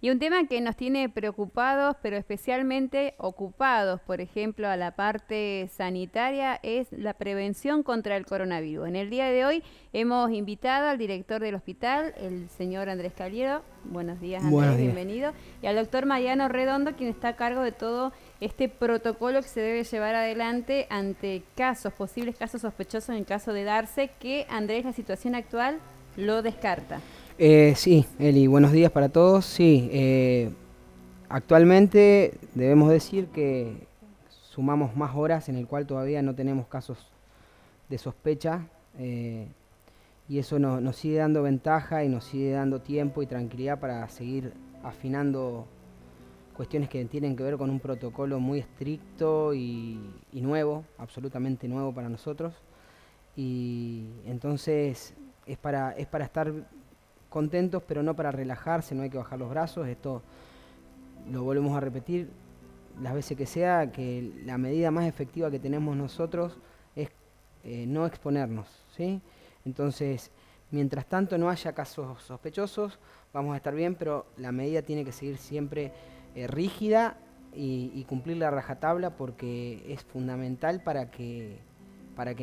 Y un tema que nos tiene preocupados, pero especialmente ocupados, por ejemplo, a la parte sanitaria, es la prevención contra el coronavirus. En el día de hoy hemos invitado al director del hospital, el señor Andrés Caliero. Buenos días, Andrés, Buenos días. bienvenido. Y al doctor Mariano Redondo, quien está a cargo de todo este protocolo que se debe llevar adelante ante casos, posibles casos sospechosos en caso de darse, que Andrés, la situación actual lo descarta. Sí, Eli, buenos días para todos. Sí, actualmente debemos decir que sumamos más horas en el cual todavía no tenemos casos de sospecha y eso nos sigue dando ventaja y nos sigue dando tiempo y tranquilidad para seguir afinando cuestiones que tienen que ver con un protocolo muy estricto y nuevo, absolutamente nuevo para nosotros. Y entonces es para estar contentos, pero no para relajarse, no hay que bajar los brazos. Esto lo volvemos a repetir las veces que sea, que la medida más efectiva que tenemos nosotros es no exponernos, ¿sí? Entonces, mientras tanto no haya casos sospechosos, vamos a estar bien, pero la medida tiene que seguir siempre rígida y cumplir la rajatabla, porque es fundamental para que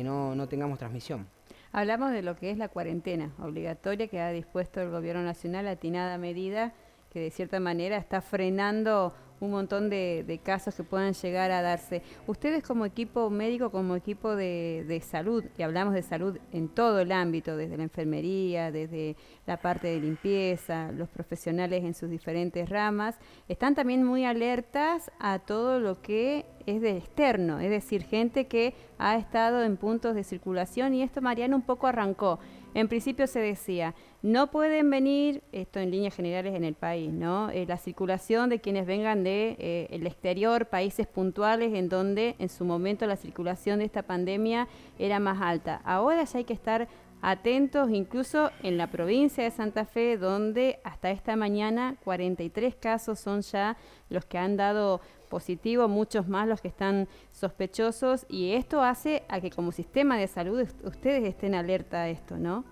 no tengamos transmisión. Hablamos de lo que es la cuarentena obligatoria que ha dispuesto el gobierno nacional, atinada medida que de cierta manera está frenando un montón de casos que puedan llegar a darse. Ustedes como equipo médico, como equipo de salud, y hablamos de salud en todo el ámbito, desde la enfermería, desde la parte de limpieza, los profesionales en sus diferentes ramas, están también muy alertas a todo lo que es de externo, es decir, gente que ha estado en puntos de circulación, y esto Mariano un poco arrancó. En principio se decía, no pueden venir, esto en líneas generales en el país, ¿no? La circulación de quienes vengan de el exterior, países puntuales en donde en su momento la circulación de esta pandemia era más alta. Ahora ya hay que estar atentos, incluso en la provincia de Santa Fe, donde hasta esta mañana 43 casos son ya los que han dado positivo, muchos más los que están sospechosos, y esto hace a que como sistema de salud ustedes estén alerta a esto, ¿no?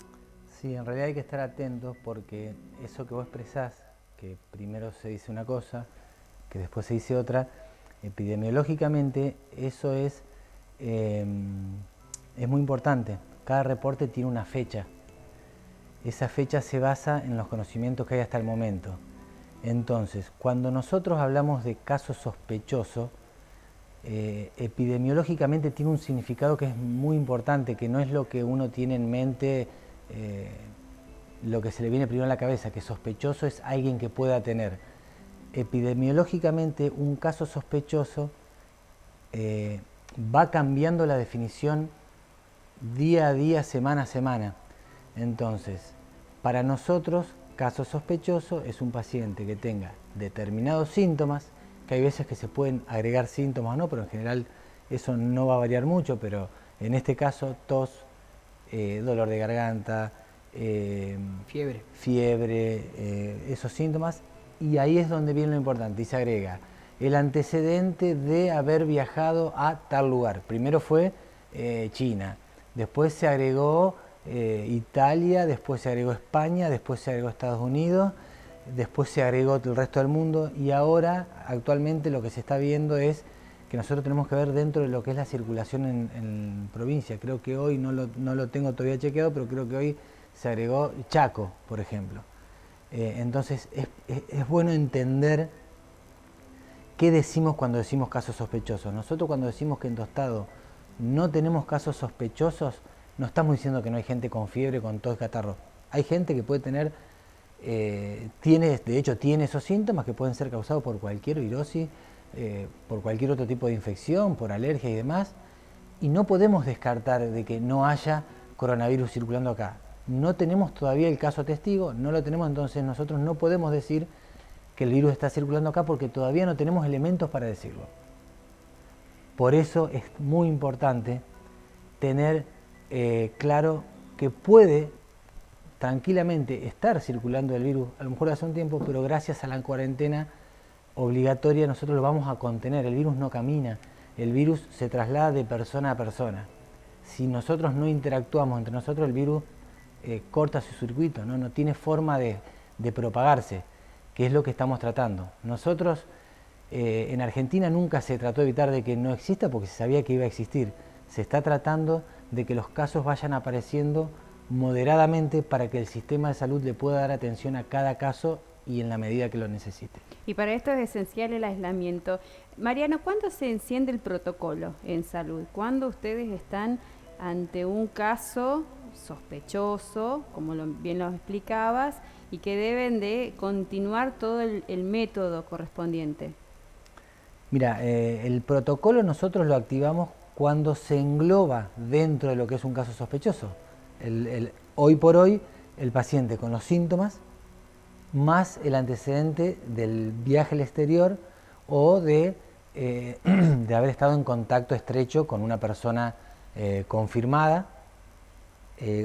Sí, en realidad hay que estar atentos, porque eso que vos expresás, que primero se dice una cosa, que después se dice otra, epidemiológicamente eso es muy importante. Cada reporte tiene una fecha. Esa fecha se basa en los conocimientos que hay hasta el momento. Entonces, cuando nosotros hablamos de caso sospechoso, epidemiológicamente tiene un significado que es muy importante, que no es lo que uno tiene en mente, lo que se le viene primero a la cabeza, que sospechoso es alguien que pueda tener. Epidemiológicamente, un caso sospechoso va cambiando la definición día a día, semana a semana. Entonces, para nosotros, caso sospechoso es un paciente que tenga determinados síntomas, que hay veces que se pueden agregar síntomas o no, pero en general eso no va a variar mucho, pero en este caso tos, dolor de garganta, fiebre, esos síntomas, y ahí es donde viene lo importante, y se agrega el antecedente de haber viajado a tal lugar. Primero fue China, después se agregó Italia, después se agregó España, después se agregó Estados Unidos, después se agregó el resto del mundo, y ahora actualmente lo que se está viendo es que nosotros tenemos que ver dentro de lo que es la circulación en provincia. Creo que hoy, no lo tengo todavía chequeado, pero creo que hoy se agregó Chaco, por ejemplo. Entonces es bueno entender qué decimos cuando decimos casos sospechosos. Nosotros cuando decimos que en Tostado no tenemos casos sospechosos, no estamos diciendo que no hay gente con fiebre, con tos, catarro. Hay gente que puede tener, de hecho tiene esos síntomas que pueden ser causados por cualquier virosis, por cualquier otro tipo de infección, por alergia y demás, y no podemos descartar de que no haya coronavirus circulando acá. No tenemos todavía el caso testigo, no lo tenemos, entonces nosotros no podemos decir que el virus está circulando acá porque todavía no tenemos elementos para decirlo. Por eso es muy importante tener claro que puede tranquilamente estar circulando el virus, a lo mejor hace un tiempo, pero gracias a la cuarentena obligatoria nosotros lo vamos a contener. El virus no camina, el virus se traslada de persona a persona. Si nosotros no interactuamos entre nosotros, el virus corta su circuito, no tiene forma de propagarse. que es lo que estamos tratando. Nosotros en Argentina nunca se trató de evitar de que no exista porque se sabía que iba a existir. Se está tratando de que los casos vayan apareciendo moderadamente para que el sistema de salud le pueda dar atención a cada caso y en la medida que lo necesite. Y para esto es esencial el aislamiento. Mariano, ¿cuándo se enciende el protocolo en salud? ¿Cuándo ustedes están ante un caso sospechoso, como bien lo explicabas, y que deben de continuar todo el método correspondiente? Mira, el protocolo nosotros lo activamos cuando se engloba dentro de lo que es un caso sospechoso. Hoy por hoy, el paciente con los síntomas, más el antecedente del viaje al exterior o de haber estado en contacto estrecho con una persona confirmada,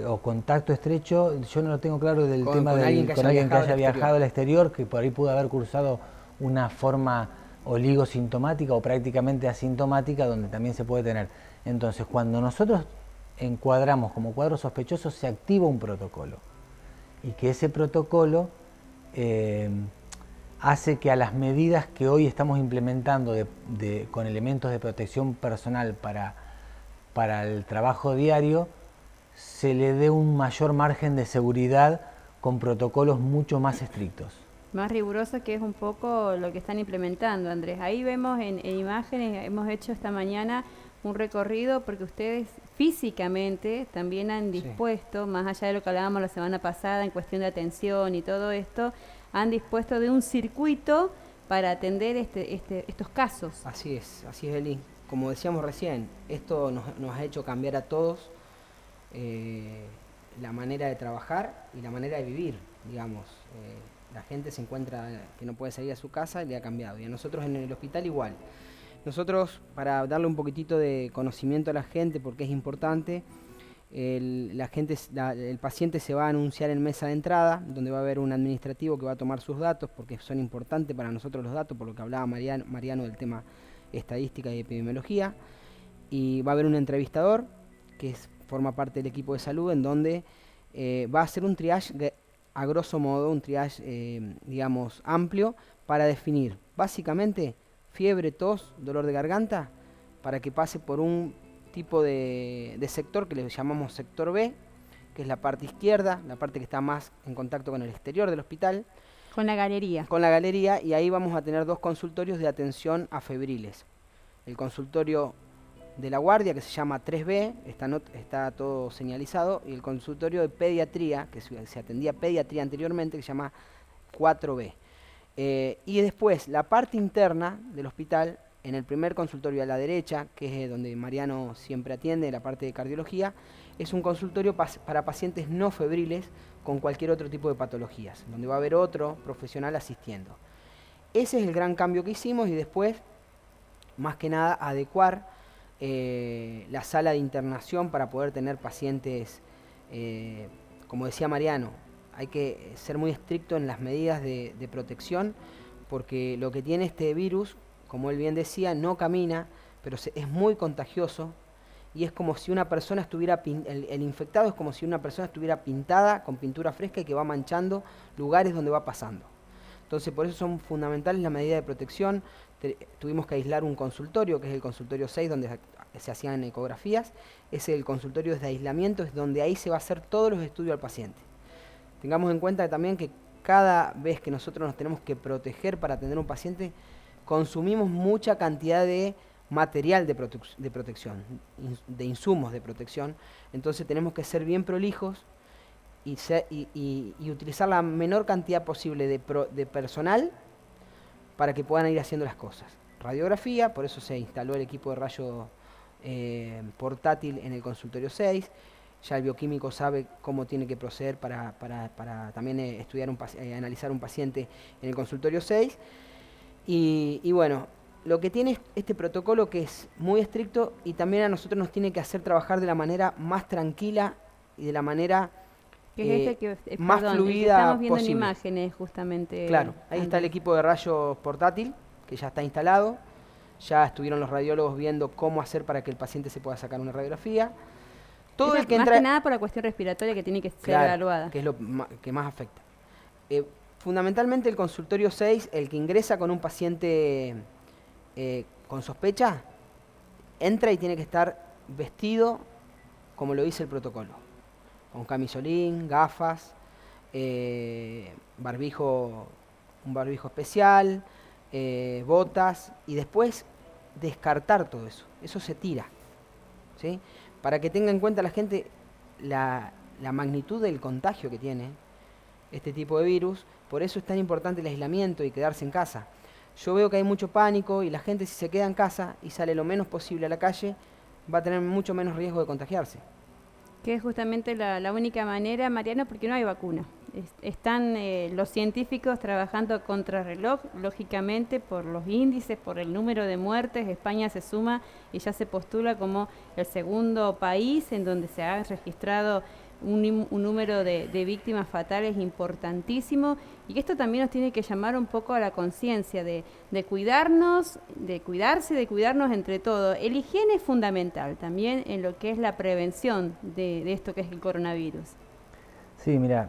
o contacto estrecho, yo no lo tengo claro del tema de alguien que haya viajado al exterior, que por ahí pudo haber cursado una forma oligosintomática o prácticamente asintomática, donde también se puede tener. Entonces, cuando nosotros encuadramos como cuadro sospechoso, se activa un protocolo, y que ese protocolo hace que a las medidas que hoy estamos implementando con elementos de protección personal para el trabajo diario, se le dé un mayor margen de seguridad con protocolos mucho más estrictos. Más riguroso, que es un poco lo que están implementando, Andrés. Ahí vemos en imágenes, hemos hecho esta mañana un recorrido porque ustedes físicamente también han dispuesto, más allá de lo que hablábamos la semana pasada en cuestión de atención y todo esto, han dispuesto de un circuito para atender estos casos. Así es, Eli. Como decíamos recién, esto nos ha hecho cambiar a todos la manera de trabajar y la manera de vivir, digamos. La gente se encuentra que no puede salir a su casa y le ha cambiado. Y a nosotros en el hospital igual. Nosotros, para darle un poquitito de conocimiento a la gente, porque es importante, el paciente se va a anunciar en mesa de entrada, donde va a haber un administrativo que va a tomar sus datos, porque son importantes para nosotros los datos, por lo que hablaba Mariano del tema estadística y epidemiología. Y va a haber un entrevistador, que forma parte del equipo de salud, en donde va a hacer un triage, a grosso modo, un triage, digamos, amplio, para definir, básicamente, fiebre, tos, dolor de garganta, para que pase por un tipo de sector que le llamamos sector B, que es la parte izquierda, la parte que está más en contacto con el exterior del hospital. Con la galería. Con la galería, y ahí vamos a tener 2 consultorios de atención a febriles. El consultorio de la guardia, que se llama 3B, está todo señalizado, y el consultorio de pediatría, que se atendía pediatría anteriormente, que se llama 4B. Y después, la parte interna del hospital, en el primer consultorio a la derecha, que es donde Mariano siempre atiende, la parte de cardiología, es un consultorio para pacientes no febriles con cualquier otro tipo de patologías, donde va a haber otro profesional asistiendo. Ese es el gran cambio que hicimos, y después, más que nada, adecuar la sala de internación para poder tener pacientes, como decía Mariano, hay que ser muy estricto en las medidas de protección, porque lo que tiene este virus, como él bien decía, no camina, pero es muy contagioso, y es como si una persona estuviera, el infectado es como si una persona estuviera pintada con pintura fresca y que va manchando lugares donde va pasando. Entonces, por eso son fundamentales las medidas de protección. Tuvimos que aislar un consultorio, que es el consultorio 6, donde se hacían ecografías. Es el consultorio de aislamiento, es donde ahí se va a hacer todos los estudios al paciente. Tengamos en cuenta también que cada vez que nosotros nos tenemos que proteger para atender a un paciente, consumimos mucha cantidad de material de protección, de insumos de protección. Entonces tenemos que ser bien prolijos y utilizar la menor cantidad posible de personal para que puedan ir haciendo las cosas. Radiografía, por eso se instaló el equipo de rayo portátil en el consultorio 6. Ya el bioquímico sabe cómo tiene que proceder para también estudiar analizar un paciente en el consultorio 6. Y bueno, lo que tiene este protocolo, que es muy estricto, y también a nosotros nos tiene que hacer trabajar de la manera más tranquila y de la manera más fluida estamos viendo posible. En imágenes, justamente. Claro, ahí está el equipo de rayos portátil, que ya está instalado. Ya estuvieron los radiólogos viendo cómo hacer para que el paciente se pueda sacar una radiografía. Todo el que más entra, que nada por la cuestión respiratoria, que tiene que ser evaluada. Que es lo que más afecta. Fundamentalmente el consultorio 6, el que ingresa con un paciente con sospecha, entra y tiene que estar vestido como lo dice el protocolo, con camisolín, gafas, barbijo, un barbijo especial, botas, y después descartar todo eso. Eso se tira, ¿sí? Para que tenga en cuenta la gente la magnitud del contagio que tiene este tipo de virus. Por eso es tan importante el aislamiento y quedarse en casa. Yo veo que hay mucho pánico y la gente, si se queda en casa y sale lo menos posible a la calle, va a tener mucho menos riesgo de contagiarse. Que es justamente la única manera, Mariano, porque no hay vacuna. Están los científicos trabajando a contrarreloj, lógicamente, por los índices, por el número de muertes. España se suma y ya se postula como el segundo país en donde se ha registrado un número de víctimas fatales importantísimo, y que esto también nos tiene que llamar un poco a la conciencia de cuidarnos, de cuidarse, de cuidarnos entre todos. El higiene es fundamental también en lo que es la prevención de esto que es el coronavirus. Sí, mira,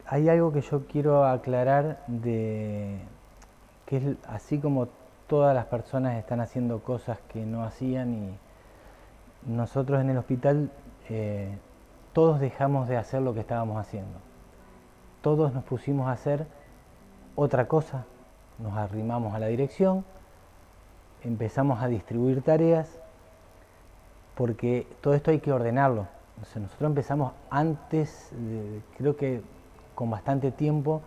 hay algo que yo quiero aclarar, que es así como todas las personas están haciendo cosas que no hacían, y nosotros en el hospital todos dejamos de hacer lo que estábamos haciendo. Todos nos pusimos a hacer otra cosa, nos arrimamos a la dirección, empezamos a distribuir tareas, porque todo esto hay que ordenarlo. O sea, nosotros empezamos antes, creo que con bastante tiempo,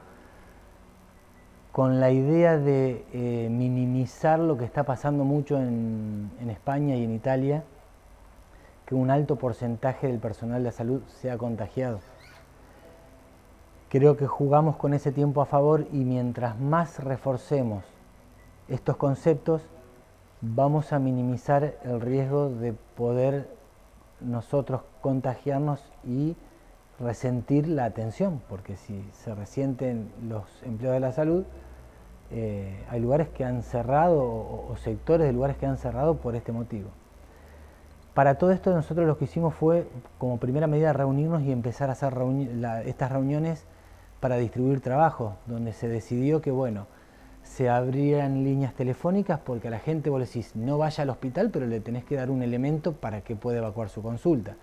con la idea de minimizar lo que está pasando mucho en España y en Italia, que un alto porcentaje del personal de salud sea contagiado. Creo que jugamos con ese tiempo a favor, y mientras más reforcemos estos conceptos, vamos a minimizar el riesgo de poder nosotros contagiarnos y resentir la atención, porque si se resienten los empleados de la salud, hay lugares que han cerrado o sectores de lugares que han cerrado por este motivo. Para todo esto nosotros lo que hicimos fue, como primera medida, reunirnos y empezar a hacer estas reuniones para distribuir trabajo, donde se decidió que, bueno, se abrían líneas telefónicas, porque a la gente vos le decís no vaya al hospital, pero le tenés que dar un elemento para que pueda evacuar su consulta.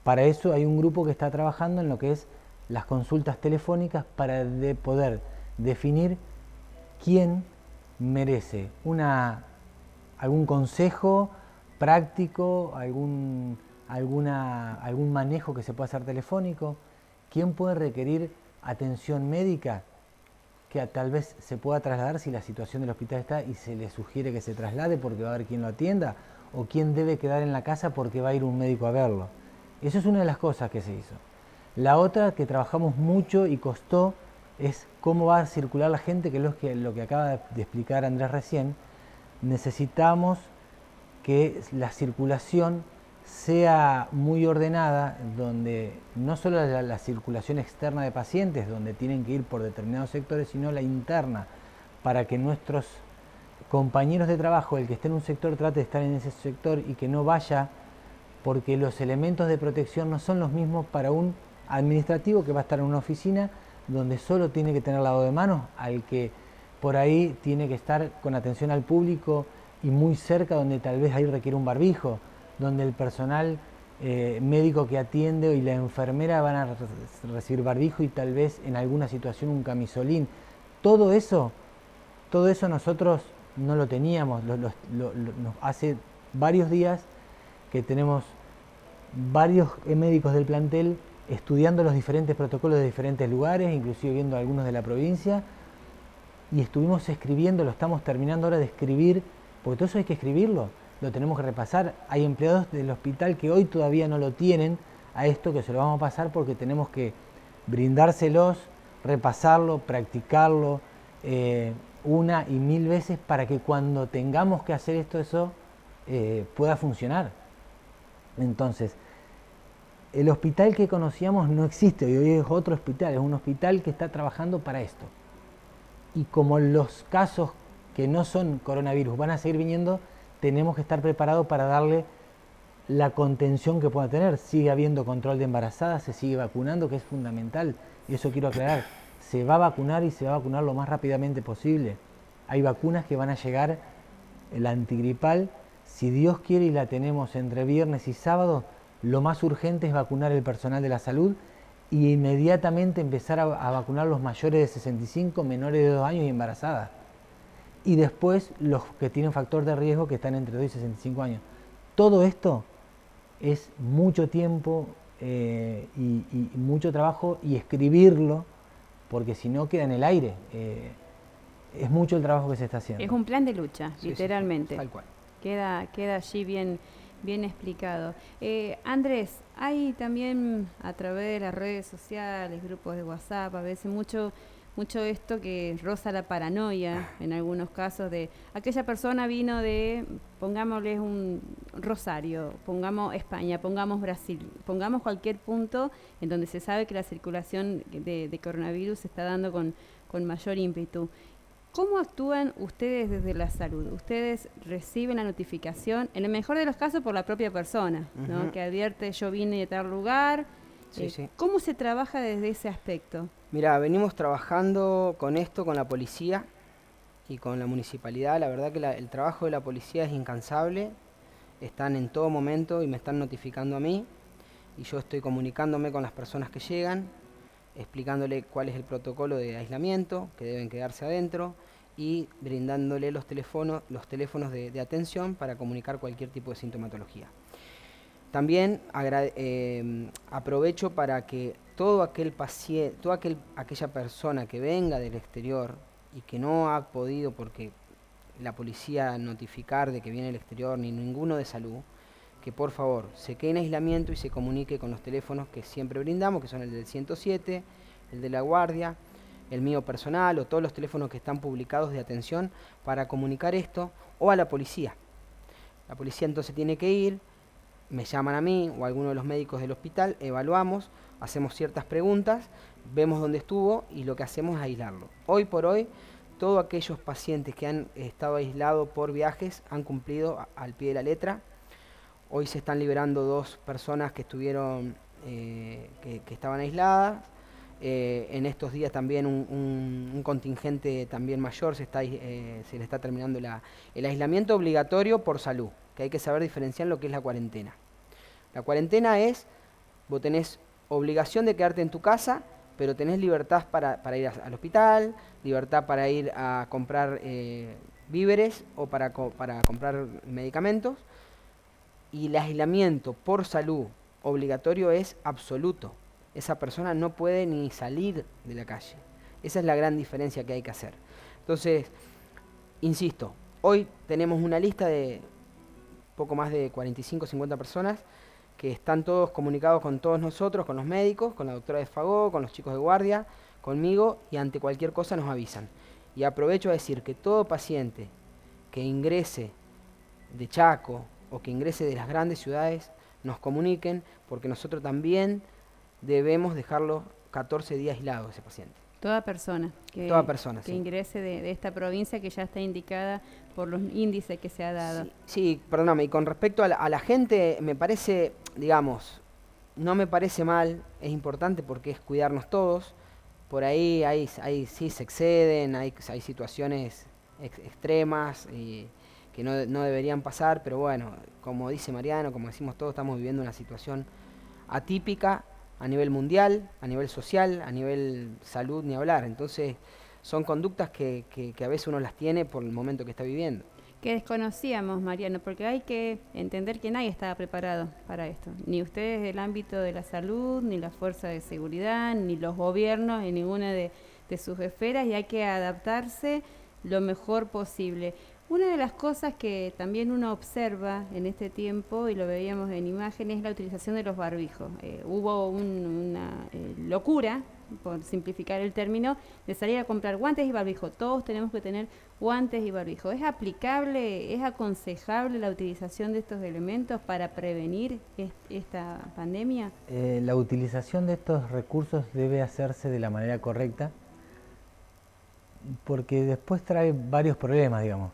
Para eso hay un grupo que está trabajando en lo que es las consultas telefónicas, para poder definir quién merece algún consejo práctico, algún manejo que se pueda hacer telefónico, quién puede requerir atención médica que tal vez se pueda trasladar si la situación del hospital está y se le sugiere que se traslade porque va a haber quien lo atienda, o quién debe quedar en la casa porque va a ir un médico a verlo. Eso es una de las cosas que se hizo. La otra que trabajamos mucho y costó es cómo va a circular la gente, que es lo que acaba de explicar Andrés recién. Necesitamos que la circulación sea muy ordenada, donde no solo la circulación externa de pacientes, donde tienen que ir por determinados sectores, sino la interna, para que nuestros compañeros de trabajo, el que esté en un sector, trate de estar en ese sector y que no vaya, porque los elementos de protección no son los mismos para un administrativo que va a estar en una oficina donde solo tiene que tener lavado de manos, al que por ahí tiene que estar con atención al público y muy cerca, donde tal vez ahí requiere un barbijo, donde el personal médico que atiende y la enfermera van a recibir barbijo y tal vez en alguna situación un camisolín. Todo eso nosotros no lo teníamos. Hace varios días que tenemos varios médicos del plantel estudiando los diferentes protocolos de diferentes lugares, inclusive viendo algunos de la provincia, y estuvimos escribiendo, lo estamos terminando ahora de escribir, porque todo eso hay que escribirlo, lo tenemos que repasar. Hay empleados del hospital que hoy todavía no lo tienen a esto, que se lo vamos a pasar porque tenemos que brindárselos, repasarlo, practicarlo una y mil veces, para que cuando tengamos que hacer eso pueda funcionar. Entonces, el hospital que conocíamos no existe, hoy es otro hospital, es un hospital que está trabajando para esto. Y como los casos que no son coronavirus van a seguir viniendo, tenemos que estar preparados para darle la contención que pueda tener. Sigue habiendo control de embarazadas, se sigue vacunando, que es fundamental. Eso quiero aclarar. Se va a vacunar y se va a vacunar lo más rápidamente posible. Hay vacunas que van a llegar, la antigripal, si Dios quiere y la tenemos entre viernes y sábado, lo más urgente es vacunar el personal de la salud y inmediatamente empezar a vacunar los mayores de 65, menores de 2 años y embarazadas. Y después los que tienen factor de riesgo que están entre 2 y 65 años. Todo esto es mucho tiempo y mucho trabajo y escribirlo, porque si no queda en el aire. Es mucho el trabajo que se está haciendo. Es un plan de lucha, Sí, literalmente. sí, tal cual. Queda allí bien explicado. Andrés, hay también a través de las redes sociales, grupos de WhatsApp, a veces mucho esto que roza la paranoia, en algunos casos, de aquella persona vino de, pongámosles un Rosario, pongamos España, pongamos Brasil, pongamos cualquier punto en donde se sabe que la circulación de coronavirus se está dando con mayor ímpetu. ¿Cómo actúan ustedes desde la salud? Ustedes reciben la notificación, en el mejor de los casos, por la propia persona, ¿no? Que advierte, yo vine de tal lugar. Sí, sí. ¿Cómo se trabaja desde ese aspecto? Mira, venimos trabajando con esto, con la policía y con la municipalidad. La verdad que el trabajo de la policía es incansable. Están en todo momento y me están notificando a mí. Y yo estoy comunicándome con las personas que llegan, explicándole cuál es el protocolo de aislamiento, que deben quedarse adentro, y brindándole los teléfonos de atención para comunicar cualquier tipo de sintomatología. También aprovecho para que todo aquel paciente, aquella persona que venga del exterior y que no ha podido, porque la policía notificar de que viene del exterior, ni ninguno de salud, que por favor se quede en aislamiento y se comunique con los teléfonos que siempre brindamos, que son el del 107, el de la guardia, el mío personal o todos los teléfonos que están publicados de atención para comunicar esto, o a la policía. La policía entonces tiene que ir, me llaman a mí o a alguno de los médicos del hospital, evaluamos, hacemos ciertas preguntas, vemos dónde estuvo y lo que hacemos es aislarlo. Hoy por hoy, todos aquellos pacientes que han estado aislados por viajes han cumplido al pie de la letra. Hoy se están liberando 2 personas que estuvieron, que estaban aisladas. En estos días también un contingente también mayor se le está terminando el aislamiento obligatorio por salud, que hay que saber diferenciar lo que es la cuarentena. La cuarentena es, vos tenés obligación de quedarte en tu casa, pero tenés libertad para ir al hospital, libertad para ir a comprar víveres o para comprar medicamentos. Y el aislamiento por salud obligatorio es absoluto. Esa persona no puede ni salir de la calle. Esa es la gran diferencia que hay que hacer. Entonces, insisto, hoy tenemos una lista de poco más de 45 o 50 personas que están todos comunicados con todos nosotros, con los médicos, con la doctora de Fagó, con los chicos de guardia, conmigo, y ante cualquier cosa nos avisan. Y aprovecho a decir que todo paciente que ingrese de Chaco o que ingrese de las grandes ciudades nos comuniquen, porque nosotros también debemos dejarlo 14 días aislado ese paciente. Toda persona que Sí. ingrese de esta provincia que ya está indicada por los índices que se ha dado. Sí, perdóname, y con respecto a la gente, me parece, digamos, no me parece mal, es importante porque es cuidarnos todos. Por ahí sí se exceden, hay situaciones extremas que no deberían pasar, pero bueno, como dice Mariano, como decimos todos, estamos viviendo una situación atípica a nivel mundial, a nivel social, a nivel salud, ni hablar. Entonces, son conductas que a veces uno las tiene por el momento que está viviendo. Que desconocíamos, Mariano, porque hay que entender que nadie estaba preparado para esto. Ni ustedes del ámbito de la salud, ni la fuerza de seguridad, ni los gobiernos, en ninguna de sus esferas, y hay que adaptarse lo mejor posible. Una de las cosas que también uno observa en este tiempo, y lo veíamos en imágenes, es la utilización de los barbijos. Hubo una locura, por simplificar el término, de salir a comprar guantes y barbijo. Todos tenemos que tener guantes y barbijo. ¿Es aplicable, es aconsejable la utilización de estos elementos para prevenir esta pandemia? La utilización de estos recursos debe hacerse de la manera correcta, porque después trae varios problemas, digamos.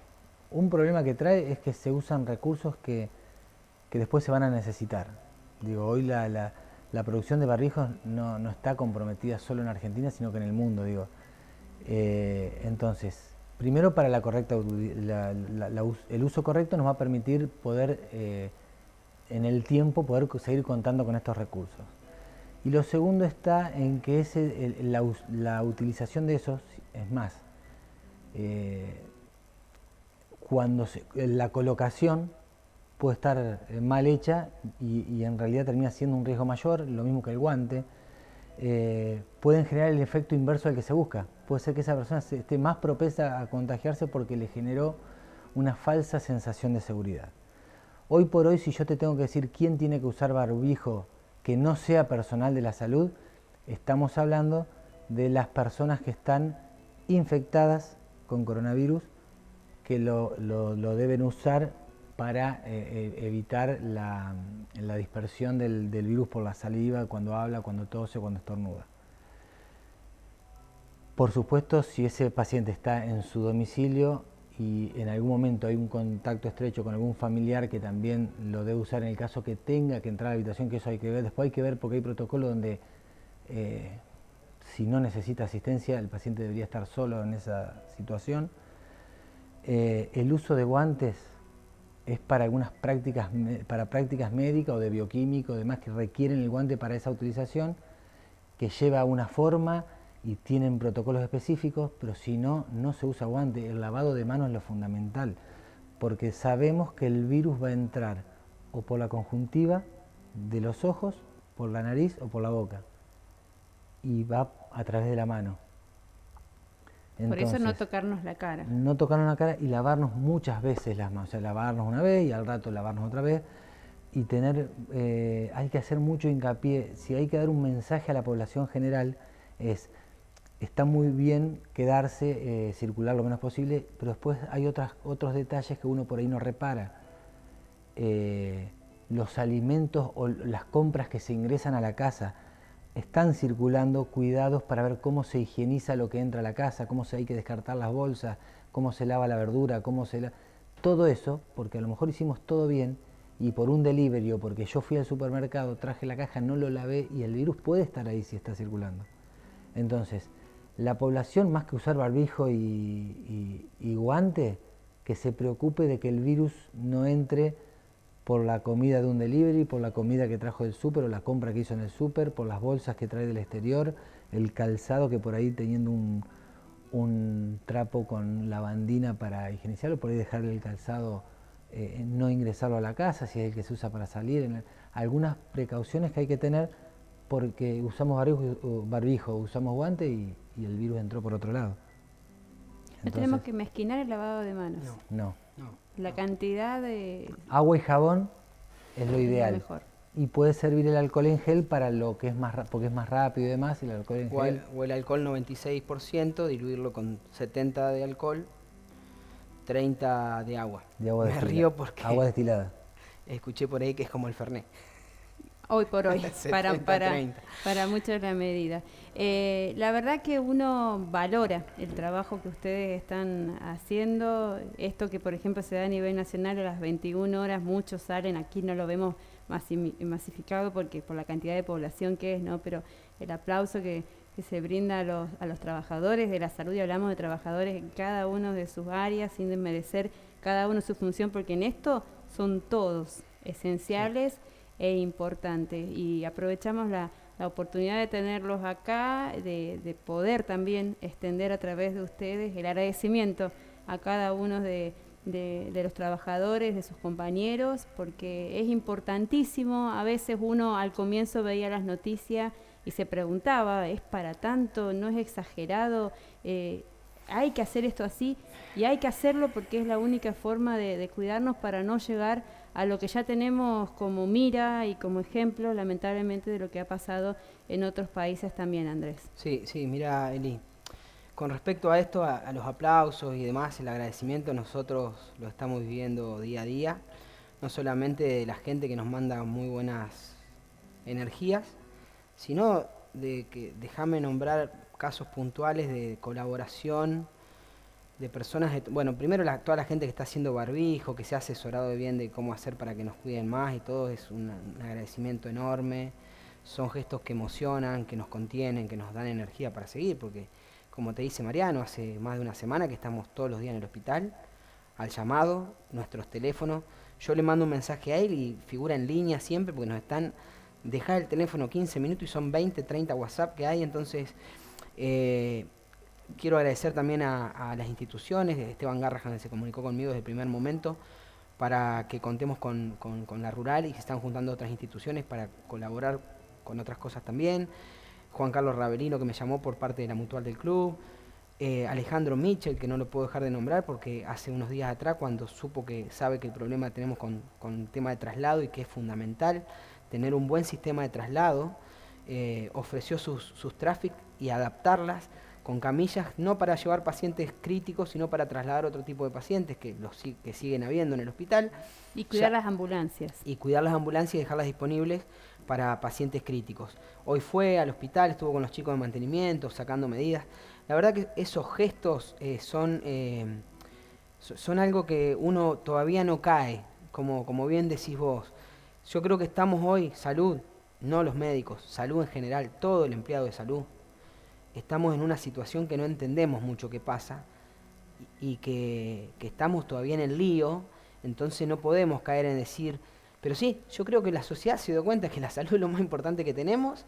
Un problema que trae es que se usan recursos que que después se van a necesitar. Digo, hoy la producción de barbijos no está comprometida solo en Argentina, sino que en el mundo, digo. Entonces, primero para la correcta, el uso correcto nos va a permitir poder, en el tiempo, poder seguir contando con estos recursos. Y lo segundo está en que la utilización de esos, es más, cuando la colocación puede estar mal hecha y en realidad termina siendo un riesgo mayor, lo mismo que el guante, pueden generar el efecto inverso al que se busca. Puede ser que esa persona esté más propensa a contagiarse porque le generó una falsa sensación de seguridad. Hoy por hoy, si yo te tengo que decir quién tiene que usar barbijo que no sea personal de la salud, estamos hablando de las personas que están infectadas con coronavirus, que lo deben usar para evitar la dispersión del virus por la saliva, cuando habla, cuando tose, cuando estornuda. Por supuesto, si ese paciente está en su domicilio y en algún momento hay un contacto estrecho con algún familiar que también lo debe usar en el caso que tenga que entrar a la habitación, que eso hay que ver. Después hay que ver porque hay protocolos donde si no necesita asistencia el paciente debería estar solo en esa situación. El uso de guantes es para algunas prácticas, para prácticas médicas o de bioquímico, demás que requieren el guante para esa utilización, que lleva una forma y tienen protocolos específicos, pero si no, no se usa guante. El lavado de manos es lo fundamental, porque sabemos que el virus va a entrar o por la conjuntiva de los ojos, por la nariz o por la boca, y va a través de la mano. Por eso no tocarnos la cara. No tocarnos la cara y lavarnos muchas veces las manos, o sea, lavarnos una vez y al rato lavarnos otra vez. Y tener, hay que hacer mucho hincapié, si hay que dar un mensaje a la población general, está muy bien quedarse, circular lo menos posible, pero después hay otros detalles que uno por ahí no repara. Los alimentos o las compras que se ingresan a la casa están circulando, cuidados para ver cómo se higieniza lo que entra a la casa, cómo hay que descartar las bolsas, cómo se lava la verdura, todo eso, porque a lo mejor hicimos todo bien y por un delivery o porque yo fui al supermercado, traje la caja, no lo lavé y el virus puede estar ahí si está circulando. Entonces, la población, más que usar barbijo y guante, que se preocupe de que el virus no entre por la comida de un delivery, por la comida que trajo del súper o la compra que hizo en el súper, por las bolsas que trae del exterior, el calzado que por ahí teniendo un trapo con lavandina para higienizarlo, por ahí dejarle el calzado, no ingresarlo a la casa, si es el que se usa para salir. Algunas precauciones que hay que tener porque usamos barbijo, usamos guante y el virus entró por otro lado. Entonces, no tenemos que mezquinar el lavado de manos. No. La cantidad de... Agua y jabón es lo ideal. Mejor. Y puede servir el alcohol en gel para lo que es más porque es más rápido y demás. El alcohol en gel. O el alcohol 96%, diluirlo con 70 de alcohol, 30 de agua. Me río porque agua destilada. Escuché por ahí que es como el Fernet. Hoy por hoy, para muchos la medida. La verdad que uno valora el trabajo que ustedes están haciendo. Esto que, por ejemplo, se da a nivel nacional a las 21 horas, muchos salen, aquí no lo vemos masificado porque por la cantidad de población que es, ¿no? Pero el aplauso que se brinda a los trabajadores de la salud, y hablamos de trabajadores en cada uno de sus áreas, sin desmerecer cada uno su función, porque en esto son todos esenciales. Sí. E importante, y aprovechamos la oportunidad de tenerlos acá, de poder también extender a través de ustedes el agradecimiento a cada uno de los trabajadores, de sus compañeros, porque es importantísimo. A veces uno al comienzo veía las noticias y se preguntaba, ¿es para tanto? ¿No es exagerado? Hay que hacer esto así, y hay que hacerlo porque es la única forma de cuidarnos para no llegar a lo que ya tenemos como mira y como ejemplo, lamentablemente, de lo que ha pasado en otros países también, Andrés. Sí, mira, Eli, con respecto a esto, a los aplausos y demás, el agradecimiento, nosotros lo estamos viviendo día a día, no solamente de la gente que nos manda muy buenas energías, sino de que déjame nombrar casos puntuales de colaboración personas, bueno, primero toda la gente que está haciendo barbijo, que se ha asesorado bien de cómo hacer para que nos cuiden más y todo, es un agradecimiento enorme. Son gestos que emocionan, que nos contienen, que nos dan energía para seguir, porque como te dice Mariano, hace más de una semana que estamos todos los días en el hospital, al llamado, nuestros teléfonos. Yo le mando un mensaje a él y figura en línea siempre, porque nos están, dejar el teléfono 15 minutos y son 20, 30 WhatsApp que hay, entonces quiero agradecer también a las instituciones. Esteban Garrahan se comunicó conmigo desde el primer momento para que contemos con la rural, y se están juntando otras instituciones para colaborar con otras cosas también. Juan Carlos Ravelino, que me llamó por parte de la mutual del club. Alejandro Michel, que no lo puedo dejar de nombrar porque hace unos días atrás, cuando sabe que el problema tenemos con el tema de traslado y que es fundamental tener un buen sistema de traslado, ofreció sus traffic y adaptarlas con camillas, no para llevar pacientes críticos, sino para trasladar otro tipo de pacientes que siguen habiendo en el hospital. Y cuidar las ambulancias. Y cuidar las ambulancias y dejarlas disponibles para pacientes críticos. Hoy fue al hospital, estuvo con los chicos de mantenimiento, sacando medidas. La verdad que esos gestos son algo que uno todavía no cae, como bien decís vos. Yo creo que estamos hoy, salud, no los médicos, salud en general, todo el empleado de salud, estamos en una situación que no entendemos mucho qué pasa y que estamos todavía en el lío, entonces no podemos caer en decir, pero sí, yo creo que la sociedad se dio cuenta que la salud es lo más importante que tenemos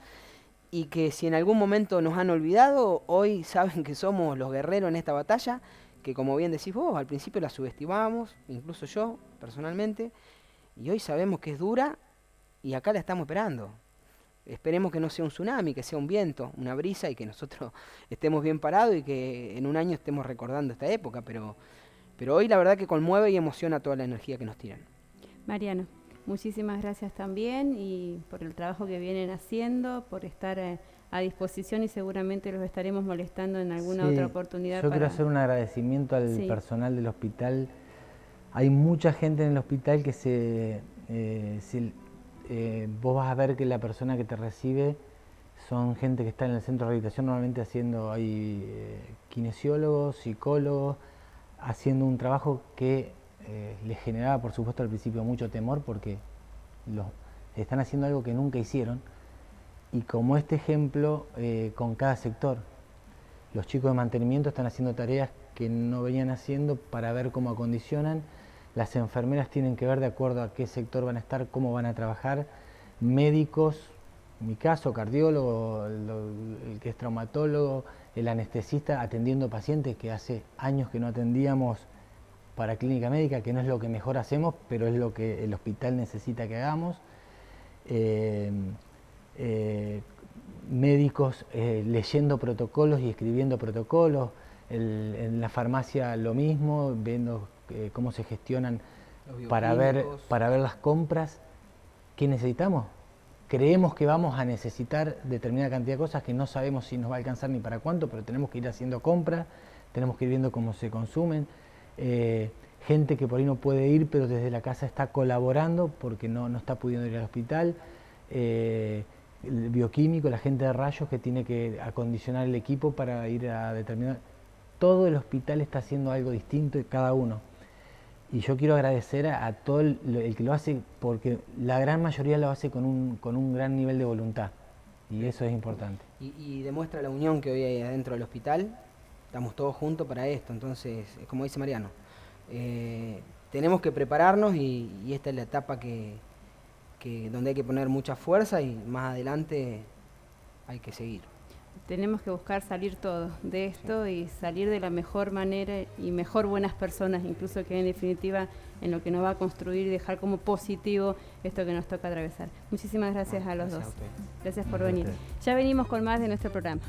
y que si en algún momento nos han olvidado, hoy saben que somos los guerreros en esta batalla, que como bien decís vos, al principio la subestimábamos, incluso yo personalmente, y hoy sabemos que es dura y acá la estamos esperando. Esperemos que no sea un tsunami, que sea un viento, una brisa y que nosotros estemos bien parados y que en un año estemos recordando esta época, pero hoy la verdad que conmueve y emociona toda la energía que nos tiran. Mariano, muchísimas gracias también y por el trabajo que vienen haciendo, por estar a disposición y seguramente los estaremos molestando en alguna otra oportunidad. Yo quiero hacer un agradecimiento al personal del hospital. Hay mucha gente en el hospital que vos vas a ver que la persona que te recibe son gente que está en el centro de rehabilitación, normalmente hay kinesiólogos, psicólogos, haciendo un trabajo que les generaba, por supuesto, al principio mucho temor porque están haciendo algo que nunca hicieron. Y como este ejemplo, con cada sector, los chicos de mantenimiento están haciendo tareas que no venían haciendo para ver cómo acondicionan. Las enfermeras tienen que ver de acuerdo a qué sector van a estar, cómo van a trabajar. Médicos, en mi caso, cardiólogo, el que es traumatólogo, el anestesista, atendiendo pacientes que hace años que no atendíamos para clínica médica, que no es lo que mejor hacemos, pero es lo que el hospital necesita que hagamos. Médicos leyendo protocolos y escribiendo protocolos. En la farmacia lo mismo, viendo cómo se gestionan para ver las compras. ¿Qué necesitamos? Creemos que vamos a necesitar determinada cantidad de cosas que no sabemos si nos va a alcanzar ni para cuánto, pero tenemos que ir haciendo compras, tenemos que ir viendo cómo se consumen. Gente que por ahí no puede ir, pero desde la casa está colaborando porque no está pudiendo ir al hospital. El bioquímico, la gente de rayos que tiene que acondicionar el equipo para ir a determinar. Todo el hospital está haciendo algo distinto y cada uno. Y yo quiero agradecer a todo el que lo hace, porque la gran mayoría lo hace con un gran nivel de voluntad. Y eso es importante. Y demuestra la unión que hoy hay adentro del hospital. Estamos todos juntos para esto. Entonces, como dice Mariano, tenemos que prepararnos y esta es la etapa donde hay que poner mucha fuerza y más adelante hay que seguir. Tenemos que buscar salir todos de esto y salir de la mejor manera y mejor buenas personas, incluso que en definitiva en lo que nos va a construir y dejar como positivo esto que nos toca atravesar. Muchísimas gracias a los dos. Gracias por venir. Ya venimos con más de nuestro programa.